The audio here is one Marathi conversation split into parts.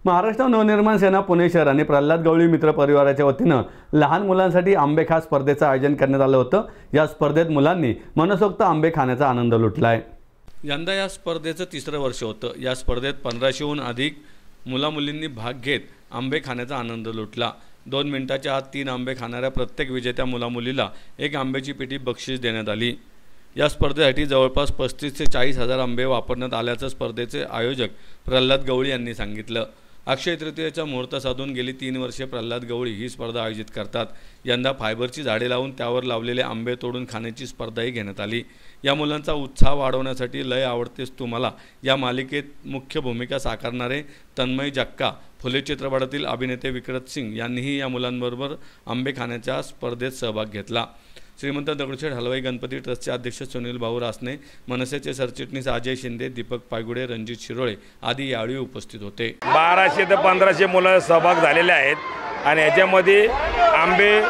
महाराष्ट्र नवनिर्माण सेना पुणे शहर आणि प्रल्हाद गवळी मित्र परिवाराच्या वतीनं लहान मुलांसाठी आंबे खास स्पर्धेचं आयोजन करण्यात आलं होतं। या स्पर्धेत मुलांनी मनसोक्त आंबे खाण्याचा आनंद लुटलाय। यंदा या स्पर्धेचं तिसरं वर्ष होतं। या स्पर्धेत 1500हून अधिक मुला-मुलींनी भाग घेत आंबे खाण्याचा आनंद लुटला। 2 मिनिटाच्या आत 3 आंबे खाणाऱ्या प्रत्येक विजेत्या मुला-मुलीला एक आंब्याची पेटी बक्षीस देण्यात आली। या स्पर्धेसाठी जवळपास 35 ते 40 हजार आंबे वापरण्यात आल्याचं स्पर्धेचे आयोजक प्रल्हाद गवळी यांनी सांगितलं। अक्षय तृतीयेचा मुहूर्त साधून गेली 3 वर्षे प्रल्हाद गवळी ही स्पर्धा आयोजित करतात। यंदा फायबरची झाडे लावून त्यावर लावलेले आंबे तोडून खाण्याची स्पर्धाही घेण्यात आली। या मुलांचा उत्साह वाढवण्यासाठी लय आवडतेस तुम्हाला या मालिकेत मुख्य भूमिका साकारणारे तन्मय जक्का, फुले चित्रपटातील अभिनेते विक्रत सिंग यांनीही या मुलांबरोबर आंबे खाण्याच्या स्पर्धेत सहभाग घेतला। श्रीमंत दगडूशेठ हलवाई गणपती ट्रस्टचे अध्यक्ष सुनील भाऊ रासने, मनसेचे सरचिटणीस अजय शिंदे, दीपक पायगुडे, रणजित शिरोळे आदी यावेळी उपस्थित होते। 1200 ते 1500 मुलं सहभाग झालेले आहेत आणि याच्यामध्ये आंबे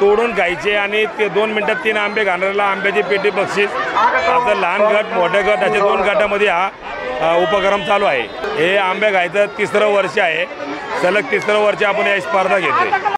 तोडून खायचे आणि ते 2 मिनिटात 3 आंबे खाणाऱ्याला आंब्याची पेटी बक्षीस। आता लहान गट मोठे गट असे 2 गटामध्ये हा उपक्रम चालू आहे। हे आंबे खायचं 3रं वर्ष आहे। सलग 3रं वर्ष आपण या स्पर्धा घेतोय।